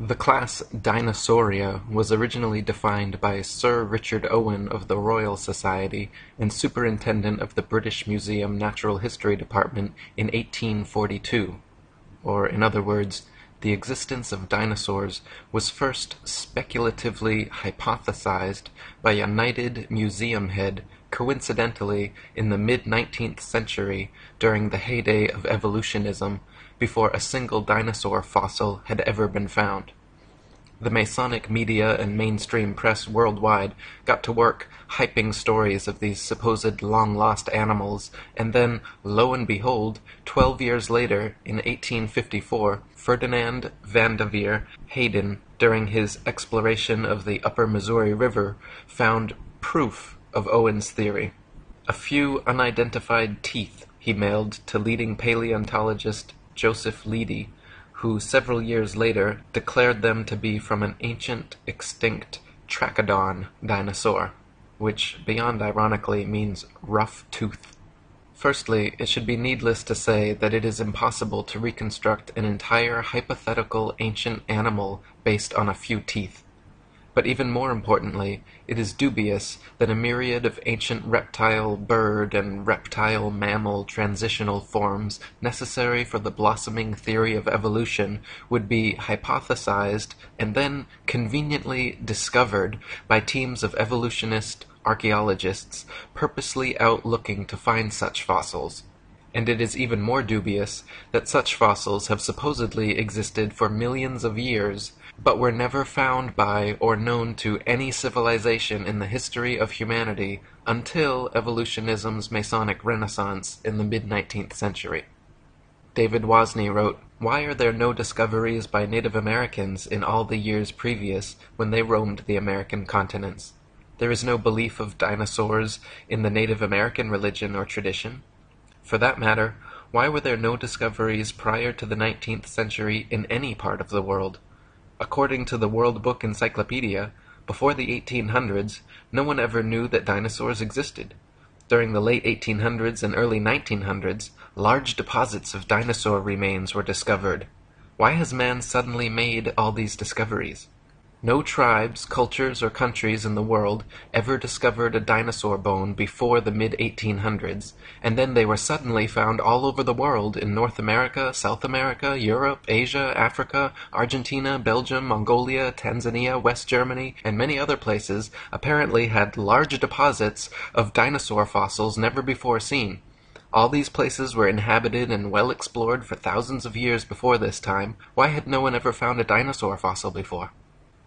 The class Dinosauria was originally defined by Sir Richard Owen of the Royal Society and Superintendent of the British Museum Natural History Department in 1842, or in other words, the existence of dinosaurs was first speculatively hypothesized by a knighted museum head coincidentally in the mid-19th century during the heyday of evolutionism, before a single dinosaur fossil had ever been found. The Masonic media and mainstream press worldwide got to work hyping stories of these supposed long-lost animals, and then, lo and behold, 12 years later, in 1854, Ferdinand Vanderveer Hayden, during his exploration of the upper Missouri River, found proof of Owen's theory. A few unidentified teeth he mailed to leading paleontologist Joseph Leidy, who several years later declared them to be from an ancient, extinct Trachodon dinosaur, which, beyond ironically, means rough tooth. Firstly, it should be needless to say that it is impossible to reconstruct an entire hypothetical ancient animal based on a few teeth. But even more importantly, it is dubious that a myriad of ancient reptile, bird, and reptile mammal transitional forms necessary for the blossoming theory of evolution would be hypothesized and then conveniently discovered by teams of evolutionist archaeologists purposely out looking to find such fossils. And it is even more dubious that such fossils have supposedly existed for millions of years, but were never found by or known to any civilization in the history of humanity until evolutionism's Masonic Renaissance in the mid-19th century. David Wasney wrote, "Why are there no discoveries by Native Americans in all the years previous when they roamed the American continents? There is no belief of dinosaurs in the Native American religion or tradition. For that matter, why were there no discoveries prior to the 19th century in any part of the world? According to the World Book Encyclopedia, before the 1800s, no one ever knew that dinosaurs existed. During the late 1800s and early 1900s, large deposits of dinosaur remains were discovered. Why has man suddenly made all these discoveries? No tribes, cultures, or countries in the world ever discovered a dinosaur bone before the mid-1800s, and then they were suddenly found all over the world in North America, South America, Europe, Asia, Africa, Argentina, Belgium, Mongolia, Tanzania, West Germany, and many other places apparently had large deposits of dinosaur fossils never before seen. All these places were inhabited and well explored for thousands of years before this time. Why had no one ever found a dinosaur fossil before?"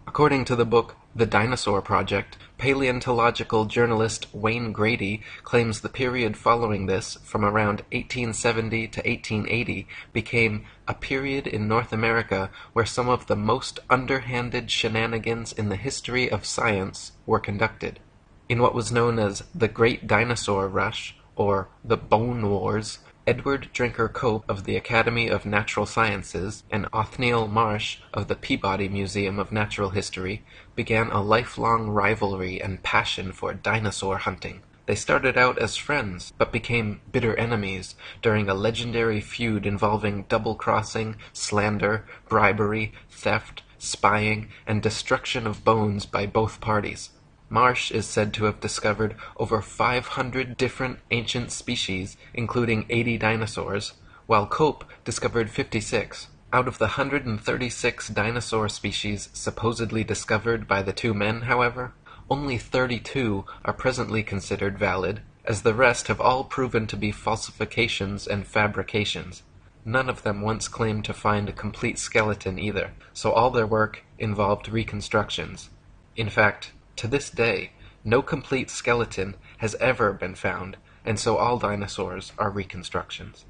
According to the book The Dinosaur Project, paleontological journalist Wayne Grady claims the period following this, from around 1870 to 1880, became a period in North America where some of the most underhanded shenanigans in the history of science were conducted. In what was known as the Great Dinosaur Rush, or the Bone Wars, Edward Drinker Cope of the Academy of Natural Sciences and Othniel Marsh of the Peabody Museum of Natural History began a lifelong rivalry and passion for dinosaur hunting. They started out as friends, but became bitter enemies during a legendary feud involving double-crossing, slander, bribery, theft, spying, and destruction of bones by both parties. Marsh is said to have discovered over 500 different ancient species, including 80 dinosaurs, while Cope discovered 56. Out of the 136 dinosaur species supposedly discovered by the two men, however, only 32 are presently considered valid, as the rest have all proven to be falsifications and fabrications. None of them once claimed to find a complete skeleton either, so all their work involved reconstructions. In fact, to this day, no complete skeleton has ever been found, and so all dinosaurs are reconstructions.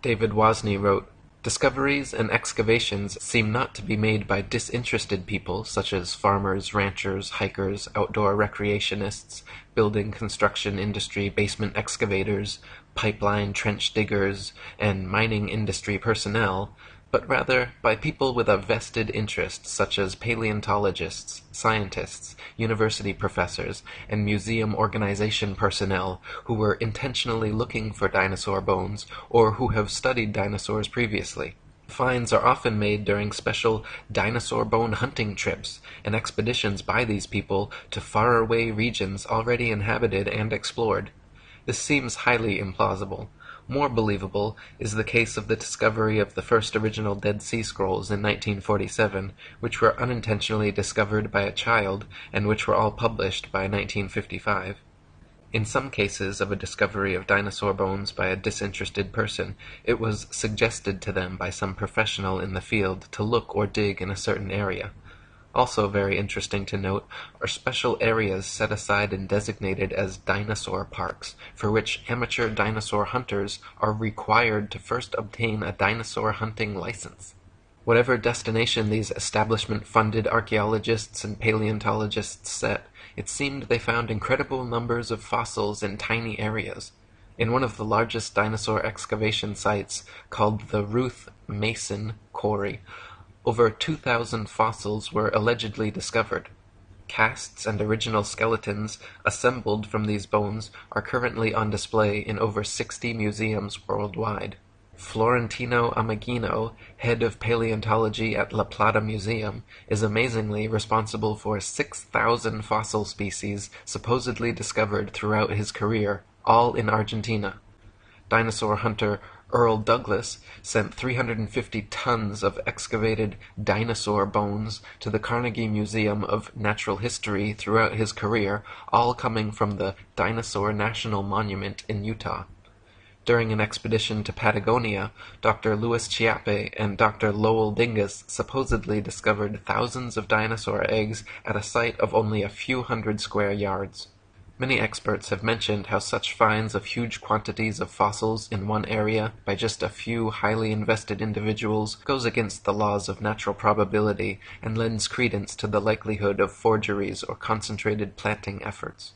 David Wasney wrote, "Discoveries and excavations seem not to be made by disinterested people such as farmers, ranchers, hikers, outdoor recreationists, building construction industry basement excavators, pipeline trench diggers, and mining industry personnel, but rather by people with a vested interest such as paleontologists, scientists, university professors, and museum organization personnel who were intentionally looking for dinosaur bones or who have studied dinosaurs previously. Finds are often made during special dinosaur bone hunting trips and expeditions by these people to faraway regions already inhabited and explored. This seems highly implausible. More believable is the case of the discovery of the first original Dead Sea Scrolls in 1947, which were unintentionally discovered by a child and which were all published by 1955. In some cases of a discovery of dinosaur bones by a disinterested person, it was suggested to them by some professional in the field to look or dig in a certain area. Also very interesting to note are special areas set aside and designated as dinosaur parks, for which amateur dinosaur hunters are required to first obtain a dinosaur hunting license. Whatever destination these establishment-funded archaeologists and paleontologists set, it seemed they found incredible numbers of fossils in tiny areas. In one of the largest dinosaur excavation sites, called the Ruth Mason Quarry, over 2,000 fossils were allegedly discovered. Casts and original skeletons assembled from these bones are currently on display in over 60 museums worldwide. Florentino Ameghino, head of paleontology at La Plata Museum, is amazingly responsible for 6,000 fossil species supposedly discovered throughout his career, all in Argentina. Dinosaur hunter Earl Douglas sent 350 tons of excavated dinosaur bones to the Carnegie Museum of Natural History throughout his career, all coming from the Dinosaur National Monument in Utah. During an expedition to Patagonia, Dr. Louis Chiappe and Dr. Lowell Dingus supposedly discovered thousands of dinosaur eggs at a site of only a few hundred square yards. Many experts have mentioned how such finds of huge quantities of fossils in one area by just a few highly invested individuals goes against the laws of natural probability and lends credence to the likelihood of forgeries or concentrated planting efforts.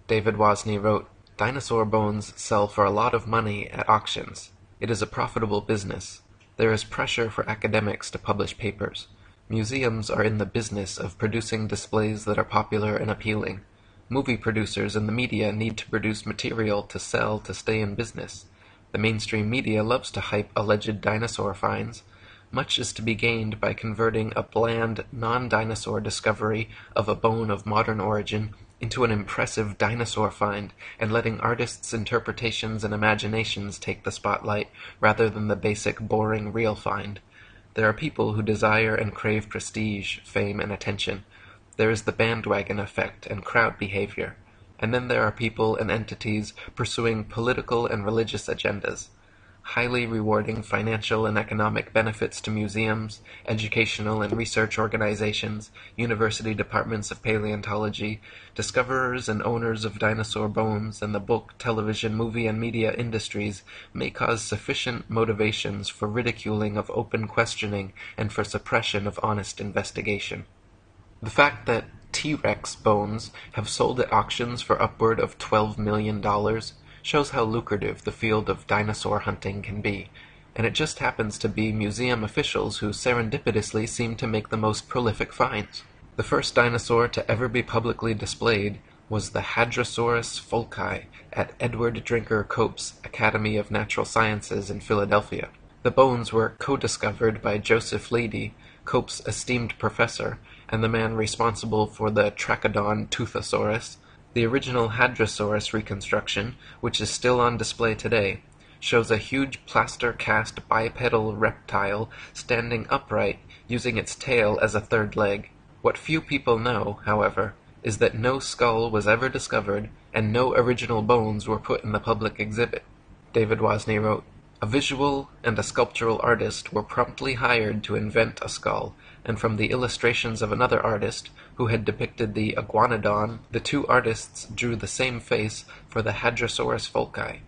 David Wasney wrote, "Dinosaur bones sell for a lot of money at auctions. It is a profitable business. There is pressure for academics to publish papers. Museums are in the business of producing displays that are popular and appealing. Movie producers and the media need to produce material to sell to stay in business. The mainstream media loves to hype alleged dinosaur finds. Much is to be gained by converting a bland, non-dinosaur discovery of a bone of modern origin into an impressive dinosaur find, and letting artists' interpretations and imaginations take the spotlight, rather than the basic, boring, real find. There are people who desire and crave prestige, fame, and attention. There is the bandwagon effect and crowd behavior. And then there are people and entities pursuing political and religious agendas. Highly rewarding financial and economic benefits to museums, educational and research organizations, university departments of paleontology, discoverers and owners of dinosaur bones, and the book, television, movie, and media industries may cause sufficient motivations for ridiculing of open questioning and for suppression of honest investigation. The fact that T-Rex bones have sold at auctions for upward of $12 million shows how lucrative the field of dinosaur hunting can be, and it just happens to be museum officials who serendipitously seem to make the most prolific finds. The first dinosaur to ever be publicly displayed was the Hadrosaurus folci at Edward Drinker Cope's Academy of Natural Sciences in Philadelphia. The bones were co-discovered by Joseph Leidy, Cope's esteemed professor, and the man responsible for the Trachodon Toothosaurus. The original Hadrosaurus reconstruction, which is still on display today, shows a huge plaster-cast bipedal reptile standing upright, using its tail as a third leg. What few people know, however, is that no skull was ever discovered, and no original bones were put in the public exhibit. David Wasney wrote, "A visual and a sculptural artist were promptly hired to invent a skull, and from the illustrations of another artist, who had depicted the iguanodon, the two artists drew the same face for the Hadrosaurus folci.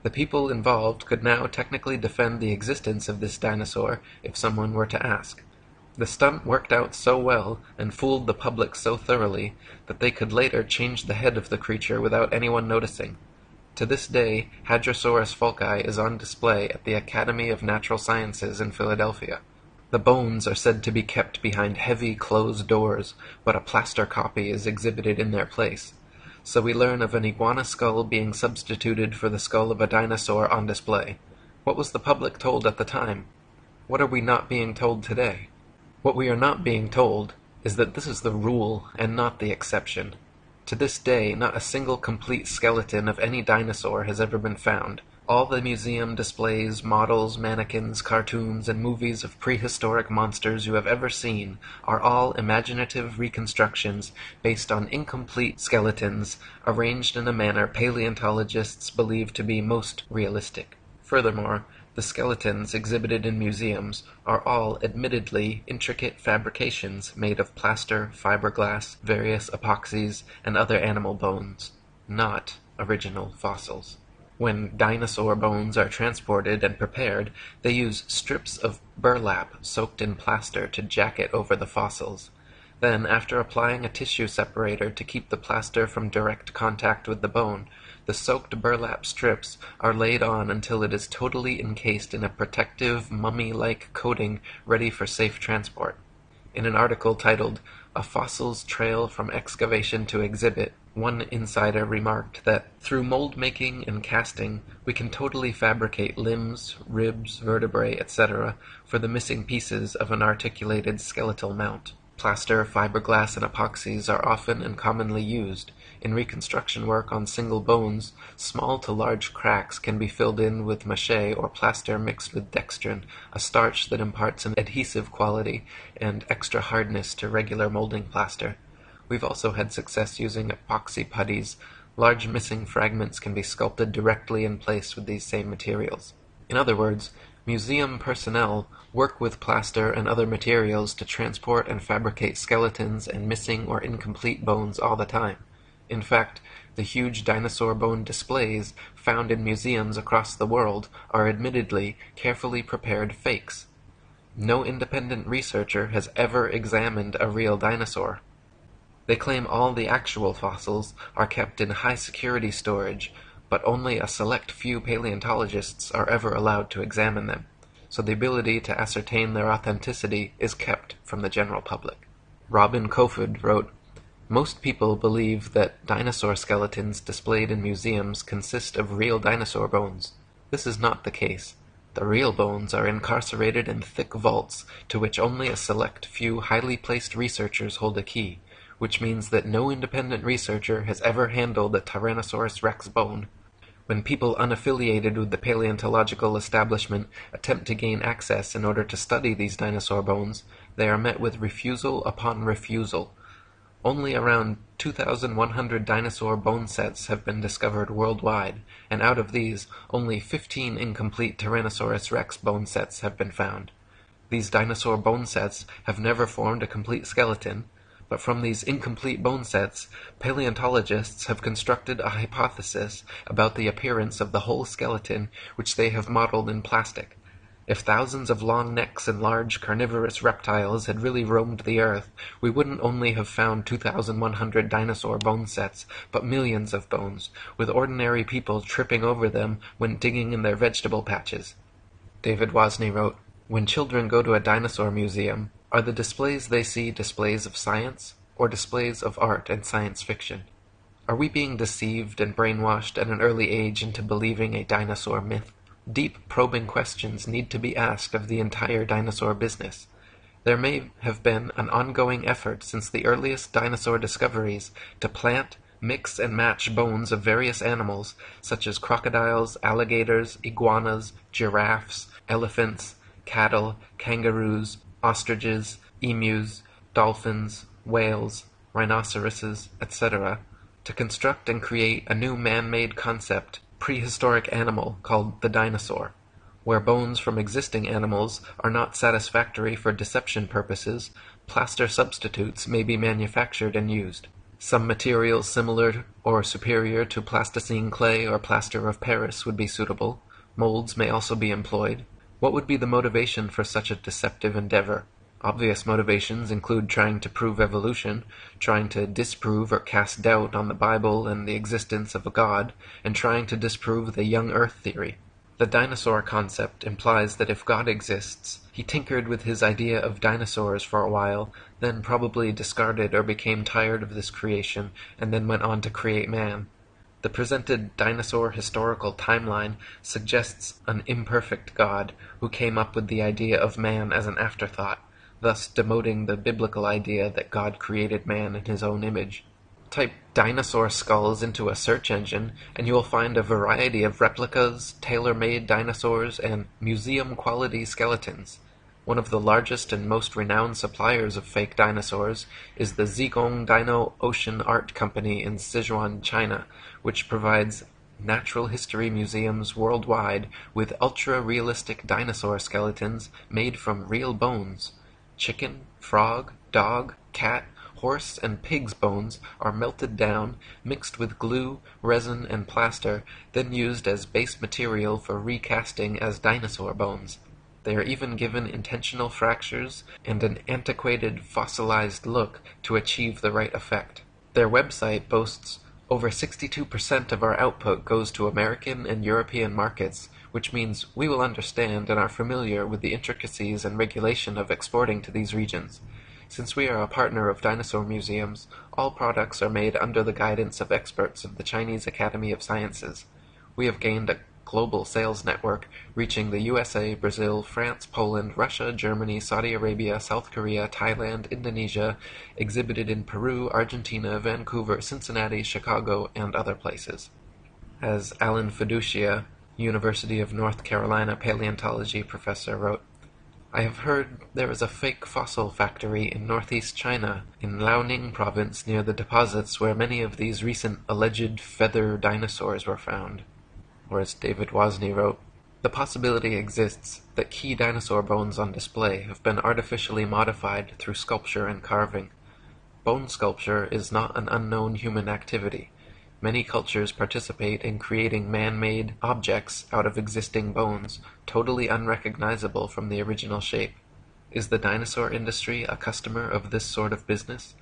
The people involved could now technically defend the existence of this dinosaur if someone were to ask. The stunt worked out so well and fooled the public so thoroughly that they could later change the head of the creature without anyone noticing. To this day, Hadrosaurus folci is on display at the Academy of Natural Sciences in Philadelphia. The bones are said to be kept behind heavy closed doors, but a plaster copy is exhibited in their place. So we learn of an iguana skull being substituted for the skull of a dinosaur on display. What was the public told at the time? What are we not being told today? What we are not being told is that this is the rule and not the exception. To this day, not a single complete skeleton of any dinosaur has ever been found. All the museum displays, models, mannequins, cartoons, and movies of prehistoric monsters you have ever seen are all imaginative reconstructions based on incomplete skeletons arranged in a manner paleontologists believe to be most realistic. Furthermore, the skeletons exhibited in museums are all admittedly intricate fabrications made of plaster, fiberglass, various epoxies, and other animal bones, not original fossils. When dinosaur bones are transported and prepared, they use strips of burlap soaked in plaster to jacket over the fossils. Then, after applying a tissue separator to keep the plaster from direct contact with the bone, the soaked burlap strips are laid on until it is totally encased in a protective, mummy-like coating ready for safe transport. In an article titled "A Fossil's Trail from Excavation to Exhibit," one insider remarked that, "Through mold making and casting, we can totally fabricate limbs, ribs, vertebrae, etc. for the missing pieces of an articulated skeletal mount." Plaster, fiberglass, and epoxies are often and commonly used. In reconstruction work on single bones, small to large cracks can be filled in with mache or plaster mixed with dextrin, a starch that imparts an adhesive quality and extra hardness to regular molding plaster. We've also had success using epoxy putties. Large missing fragments can be sculpted directly in place with these same materials. In other words, museum personnel work with plaster and other materials to transport and fabricate skeletons and missing or incomplete bones all the time. In fact, the huge dinosaur bone displays found in museums across the world are admittedly carefully prepared fakes. No independent researcher has ever examined a real dinosaur. They claim all the actual fossils are kept in high-security storage, but only a select few paleontologists are ever allowed to examine them, so the ability to ascertain their authenticity is kept from the general public. Robin Kofod wrote, "Most people believe that dinosaur skeletons displayed in museums consist of real dinosaur bones. This is not the case. The real bones are incarcerated in thick vaults to which only a select few highly placed researchers hold a key, which means that no independent researcher has ever handled a Tyrannosaurus rex bone. When people unaffiliated with the paleontological establishment attempt to gain access in order to study these dinosaur bones, they are met with refusal upon refusal. Only around 2,100 dinosaur bone sets have been discovered worldwide, and out of these, only 15 incomplete Tyrannosaurus rex bone sets have been found. These dinosaur bone sets have never formed a complete skeleton, but from these incomplete bone sets, paleontologists have constructed a hypothesis about the appearance of the whole skeleton which they have modeled in plastic. If thousands of long necks and large carnivorous reptiles had really roamed the earth, we wouldn't only have found 2,100 dinosaur bone sets, but millions of bones, with ordinary people tripping over them when digging in their vegetable patches." David Wasney wrote, "When children go to a dinosaur museum, are the displays they see displays of science, or displays of art and science fiction? Are we being deceived and brainwashed at an early age into believing a dinosaur myth? Deep, probing questions need to be asked of the entire dinosaur business. There may have been an ongoing effort since the earliest dinosaur discoveries to plant, mix, and match bones of various animals, such as crocodiles, alligators, iguanas, giraffes, elephants, cattle, kangaroos, ostriches, emus, dolphins, whales, rhinoceroses, etc., to construct and create a new man-made concept, prehistoric animal called the dinosaur. Where bones from existing animals are not satisfactory for deception purposes, plaster substitutes may be manufactured and used. Some materials similar or superior to plasticine clay or plaster of Paris would be suitable. Molds may also be employed. What would be the motivation for such a deceptive endeavor? Obvious motivations include trying to prove evolution, trying to disprove or cast doubt on the Bible and the existence of a God, and trying to disprove the young Earth theory. The dinosaur concept implies that if God exists, he tinkered with his idea of dinosaurs for a while, then probably discarded or became tired of this creation, and then went on to create man. The presented dinosaur historical timeline suggests an imperfect God who came up with the idea of man as an afterthought, thus demoting the biblical idea that God created man in his own image. Type dinosaur skulls into a search engine, and you will find a variety of replicas, tailor-made dinosaurs, and museum-quality skeletons. One of the largest and most renowned suppliers of fake dinosaurs is the Zigong Dino Ocean Art Company in Sichuan, China, which provides natural history museums worldwide with ultra-realistic dinosaur skeletons made from real bones. Chicken, frog, dog, cat, horse, and pig's bones are melted down, mixed with glue, resin, and plaster, then used as base material for recasting as dinosaur bones. They are even given intentional fractures and an antiquated, fossilized look to achieve the right effect. Their website boasts over 62% of our output goes to American and European markets, which means we will understand and are familiar with the intricacies and regulation of exporting to these regions. Since we are a partner of dinosaur museums, all products are made under the guidance of experts of the Chinese Academy of Sciences. We have gained a global sales network reaching the USA, Brazil, France, Poland, Russia, Germany, Saudi Arabia, South Korea, Thailand, Indonesia, exhibited in Peru, Argentina, Vancouver, Cincinnati, Chicago, and other places. As Alan Fiducia, University of North Carolina paleontology professor, wrote, "I have heard there is a fake fossil factory in northeast China, in Liaoning province near the deposits where many of these recent alleged feather dinosaurs were found." Or as David Wozni wrote, "The possibility exists that key dinosaur bones on display have been artificially modified through sculpture and carving. Bone sculpture is not an unknown human activity. Many cultures participate in creating man-made objects out of existing bones, totally unrecognizable from the original shape. Is the dinosaur industry a customer of this sort of business?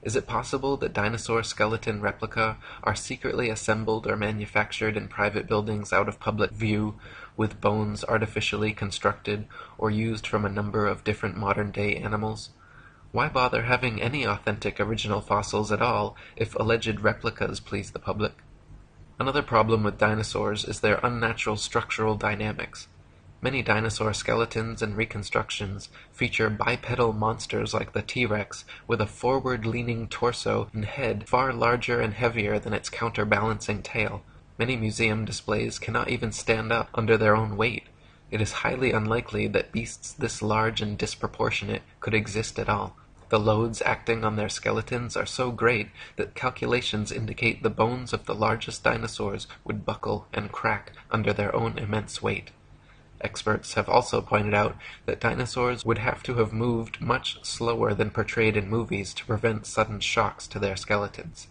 Is it possible that dinosaur skeleton replica are secretly assembled or manufactured in private buildings out of public view, with bones artificially constructed or used from a number of different modern-day animals? Why bother having any authentic original fossils at all if alleged replicas please the public?" Another problem with dinosaurs is their unnatural structural dynamics. Many dinosaur skeletons and reconstructions feature bipedal monsters like the T-Rex with a forward-leaning torso and head far larger and heavier than its counterbalancing tail. Many museum displays cannot even stand up under their own weight. It is highly unlikely that beasts this large and disproportionate could exist at all. The loads acting on their skeletons are so great that calculations indicate the bones of the largest dinosaurs would buckle and crack under their own immense weight. Experts have also pointed out that dinosaurs would have to have moved much slower than portrayed in movies to prevent sudden shocks to their skeletons.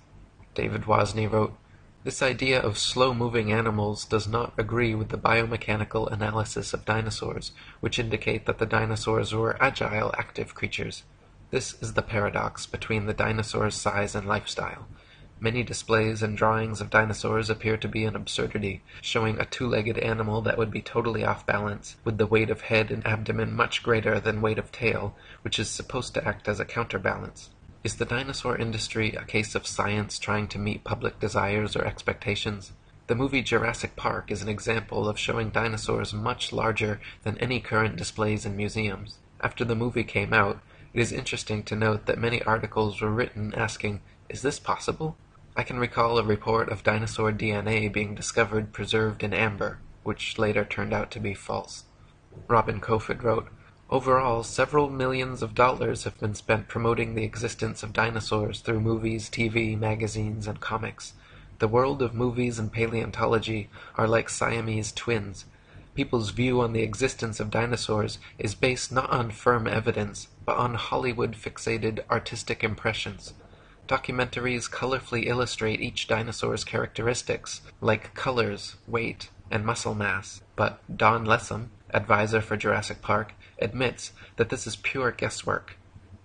David Wozni wrote, "This idea of slow-moving animals does not agree with the biomechanical analysis of dinosaurs, which indicate that the dinosaurs were agile, active creatures. This is the paradox between the dinosaur's size and lifestyle. Many displays and drawings of dinosaurs appear to be an absurdity, showing a two-legged animal that would be totally off balance, with the weight of head and abdomen much greater than weight of tail, which is supposed to act as a counterbalance. Is the dinosaur industry a case of science trying to meet public desires or expectations? The movie Jurassic Park is an example of showing dinosaurs much larger than any current displays in museums. After the movie came out, it is interesting to note that many articles were written asking, 'Is this possible?' I can recall a report of dinosaur DNA being discovered preserved in amber, which later turned out to be false." Robin Kofod wrote, "Overall, several millions of dollars have been spent promoting the existence of dinosaurs through movies, TV, magazines, and comics. The world of movies and paleontology are like Siamese twins. People's view on the existence of dinosaurs is based not on firm evidence, but on Hollywood-fixated artistic impressions. Documentaries colorfully illustrate each dinosaur's characteristics, like colors, weight, and muscle mass. But Don Lessam, advisor for Jurassic Park, admits that this is pure guesswork.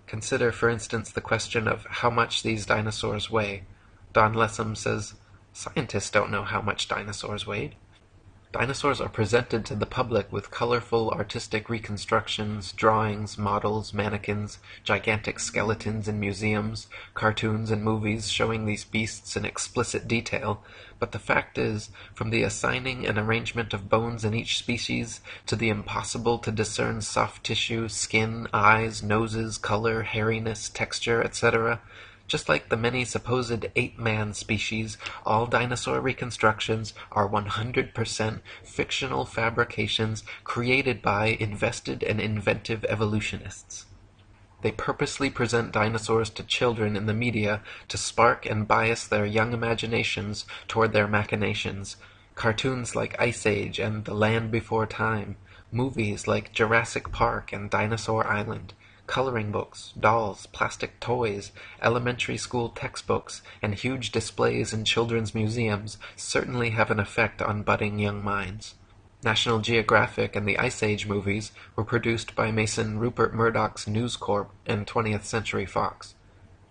Consider, for instance, the question of how much these dinosaurs weigh. Don Lessam says, 'Scientists don't know how much dinosaurs weighed.' Dinosaurs are presented to the public with colorful artistic reconstructions, drawings, models, mannequins, gigantic skeletons in museums, cartoons and movies showing these beasts in explicit detail, but the fact is, from the assigning and arrangement of bones in each species, to the impossible to discern soft tissue, skin, eyes, noses, color, hairiness, texture, etc., just like the many supposed ape-man species, all dinosaur reconstructions are 100% fictional fabrications created by invested and inventive evolutionists. They purposely present dinosaurs to children in the media to spark and bias their young imaginations toward their machinations. Cartoons like Ice Age and The Land Before Time, movies like Jurassic Park and Dinosaur Island, coloring books, dolls, plastic toys, elementary school textbooks, and huge displays in children's museums certainly have an effect on budding young minds. National Geographic and the Ice Age movies were produced by Mason Rupert Murdoch's News Corp and 20th Century Fox.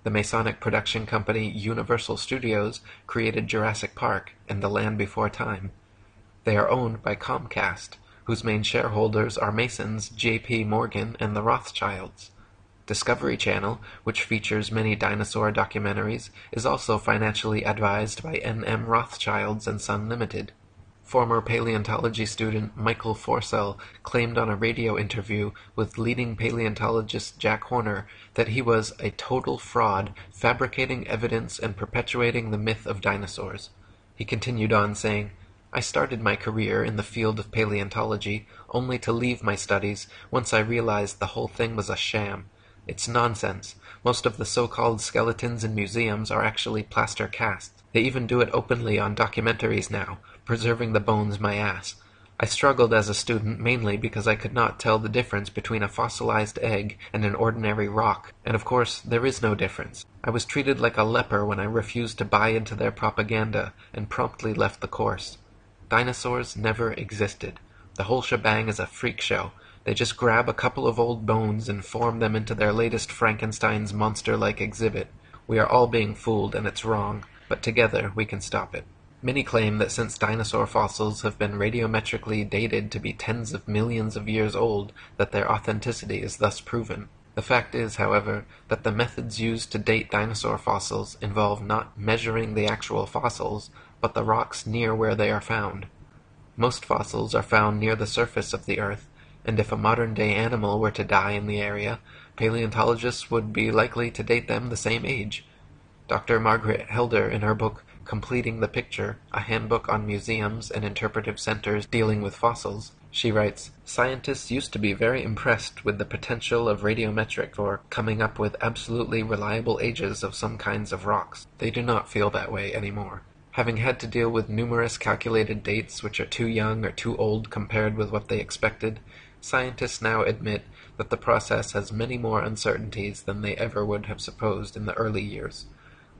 The Masonic production company Universal Studios created Jurassic Park and The Land Before Time. They are owned by Comcast, whose main shareholders are Masons, J.P. Morgan, and the Rothschilds. Discovery Channel, which features many dinosaur documentaries, is also financially advised by N.M. Rothschilds and Son Limited. Former paleontology student Michael Forsell claimed on a radio interview with leading paleontologist Jack Horner that he was a total fraud, fabricating evidence and perpetuating the myth of dinosaurs. He continued on saying, "I started my career in the field of paleontology only to leave my studies once I realized the whole thing was a sham. It's nonsense. Most of the so-called skeletons in museums are actually plaster casts. They even do it openly on documentaries now, preserving the bones my ass. I struggled as a student mainly because I could not tell the difference between a fossilized egg and an ordinary rock, and of course there is no difference. I was treated like a leper when I refused to buy into their propaganda and promptly left the course. Dinosaurs never existed. The whole shebang is a freak show. They just grab a couple of old bones and form them into their latest Frankenstein's monster-like exhibit. We are all being fooled, and it's wrong, but together we can stop it." Many claim that since dinosaur fossils have been radiometrically dated to be tens of millions of years old, that their authenticity is thus proven. The fact is, however, that the methods used to date dinosaur fossils involve not measuring the actual fossils, but the rocks near where they are found. Most fossils are found near the surface of the Earth, and if a modern-day animal were to die in the area, paleontologists would be likely to date them the same age. Dr. Margaret Helder, in her book Completing the Picture, a handbook on museums and interpretive centers dealing with fossils, she writes, "Scientists used to be very impressed with the potential of radiometric for coming up with absolutely reliable ages of some kinds of rocks. They do not feel that way anymore. Having had to deal with numerous calculated dates which are too young or too old compared with what they expected, scientists now admit that the process has many more uncertainties than they ever would have supposed in the early years.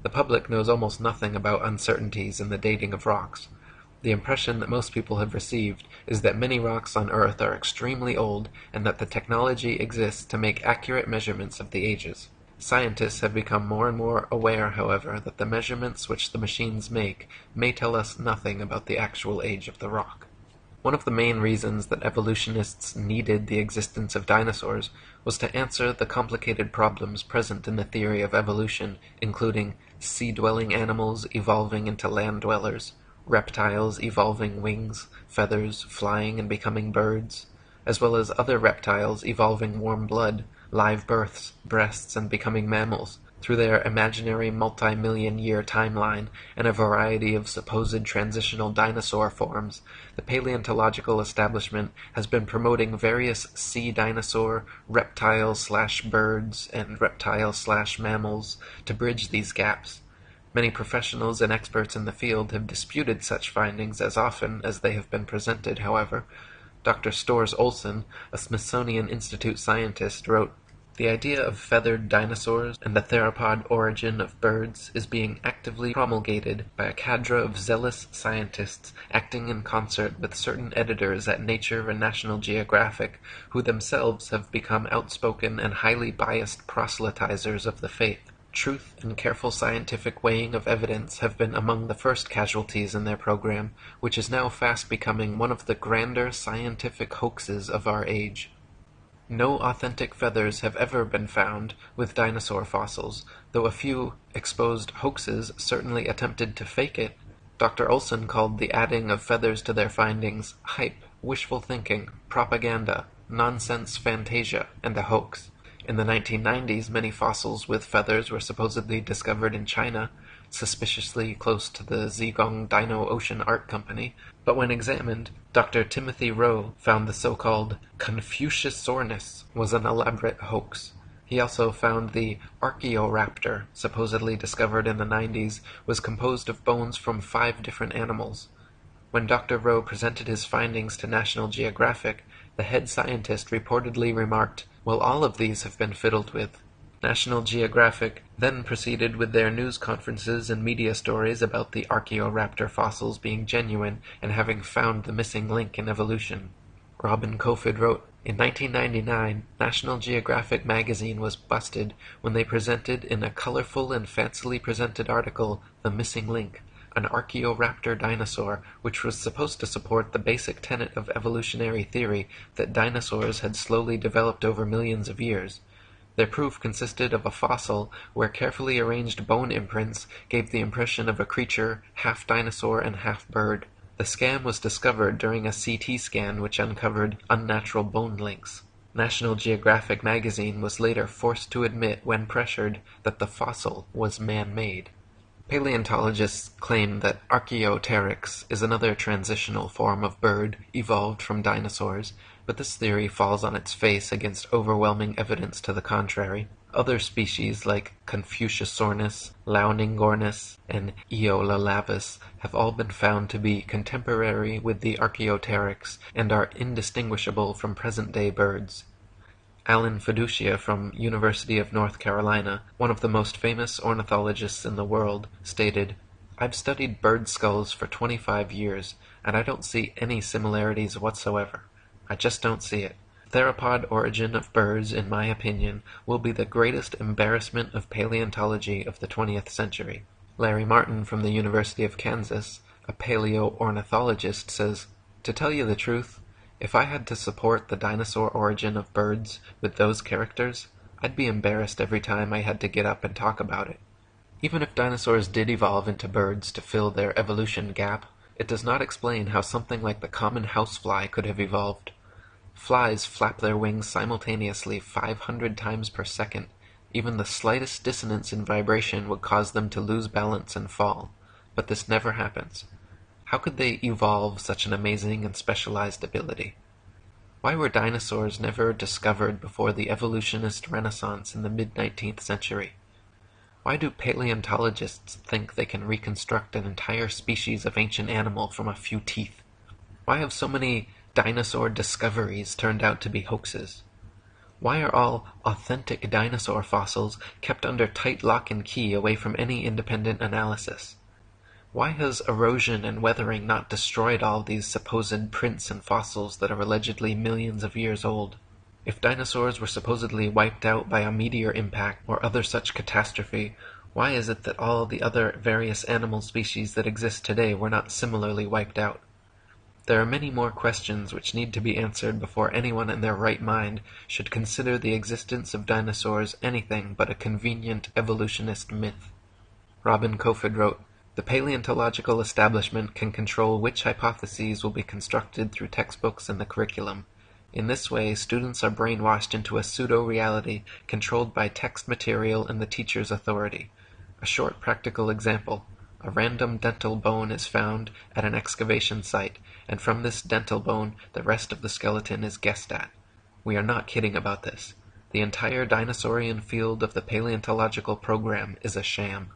The public knows almost nothing about uncertainties in the dating of rocks. The impression that most people have received is that many rocks on Earth are extremely old and that the technology exists to make accurate measurements of the ages. Scientists have become more and more aware, however, that the measurements which the machines make may tell us nothing about the actual age of the rock." One of the main reasons that evolutionists needed the existence of dinosaurs was to answer the complicated problems present in the theory of evolution, including sea-dwelling animals evolving into land-dwellers, reptiles evolving wings, feathers, flying and becoming birds, as well as other reptiles evolving warm blood, live births, breasts, and becoming mammals, through their imaginary multi-million-year timeline and a variety of supposed transitional dinosaur forms. The paleontological establishment has been promoting various sea dinosaur, reptile/birds, and reptile/mammals to bridge these gaps. Many professionals and experts in the field have disputed such findings as often as they have been presented, however. Dr. Storrs Olson, a Smithsonian Institute scientist, wrote, "The idea of feathered dinosaurs and the theropod origin of birds is being actively promulgated by a cadre of zealous scientists acting in concert with certain editors at Nature and National Geographic, who themselves have become outspoken and highly biased proselytizers of the faith. Truth and careful scientific weighing of evidence have been among the first casualties in their program, which is now fast becoming one of the grander scientific hoaxes of our age. No authentic feathers have ever been found with dinosaur fossils, though a few exposed hoaxes certainly attempted to fake it. Dr. Olson called the adding of feathers to their findings hype, wishful thinking, propaganda, nonsense fantasia, and a hoax. In the 1990s, many fossils with feathers were supposedly discovered in China, suspiciously close to the Zhejiang Dino Ocean Art Company, but when examined, Dr. Timothy Rowe found the so-called Confuciusornis was an elaborate hoax. He also found the Archaeoraptor, supposedly discovered in the 90s, was composed of bones from 5 different animals. When Dr. Rowe presented his findings to National Geographic, the head scientist reportedly remarked, "Well, all of these have been fiddled with." National Geographic then proceeded with their news conferences and media stories about the Archaeoraptor fossils being genuine and having found the missing link in evolution. Robin Kofod wrote, "In 1999, National Geographic magazine was busted when they presented in a colorful and fancily presented article the missing link, an Archaeoraptor dinosaur, which was supposed to support the basic tenet of evolutionary theory that dinosaurs had slowly developed over millions of years. Their proof consisted of a fossil where carefully arranged bone imprints gave the impression of a creature half dinosaur and half bird. The scam was discovered during a CT scan which uncovered unnatural bone links. National Geographic magazine was later forced to admit, when pressured, that the fossil was man-made." Paleontologists claim that Archaeopteryx is another transitional form of bird evolved from dinosaurs, but this theory falls on its face against overwhelming evidence to the contrary. Other species like Confuciusornis, Launingornis, and Eolalavis have all been found to be contemporary with the Archaeopteryx and are indistinguishable from present-day birds. Alan Fiducia from University of North Carolina, one of the most famous ornithologists in the world, stated, "I've studied bird skulls for 25 years, and I don't see any similarities whatsoever. I just don't see it. Theropod origin of birds, in my opinion, will be the greatest embarrassment of paleontology of the 20th century." Larry Martin from the University of Kansas, a paleoornithologist, says, "To tell you the truth, if I had to support the dinosaur origin of birds with those characters, I'd be embarrassed every time I had to get up and talk about it." Even if dinosaurs did evolve into birds to fill their evolution gap, it does not explain how something like the common housefly could have evolved. Flies flap their wings simultaneously 500 times per second. Even the slightest dissonance in vibration would cause them to lose balance and fall. But this never happens. How could they evolve such an amazing and specialized ability? Why were dinosaurs never discovered before the evolutionist renaissance in the mid-19th century? Why do paleontologists think they can reconstruct an entire species of ancient animal from a few teeth? Why have so many dinosaur discoveries turned out to be hoaxes? Why are all authentic dinosaur fossils kept under tight lock and key away from any independent analysis? Why has erosion and weathering not destroyed all these supposed prints and fossils that are allegedly millions of years old? If dinosaurs were supposedly wiped out by a meteor impact or other such catastrophe, why is it that all the other various animal species that exist today were not similarly wiped out? There are many more questions which need to be answered before anyone in their right mind should consider the existence of dinosaurs anything but a convenient evolutionist myth. Robin Kofod wrote, "The paleontological establishment can control which hypotheses will be constructed through textbooks and the curriculum. In this way, students are brainwashed into a pseudo-reality controlled by text material and the teacher's authority. A short practical example. A random dental bone is found at an excavation site, and from this dental bone the rest of the skeleton is guessed at. We are not kidding about this. The entire dinosaurian field of the paleontological program is a sham."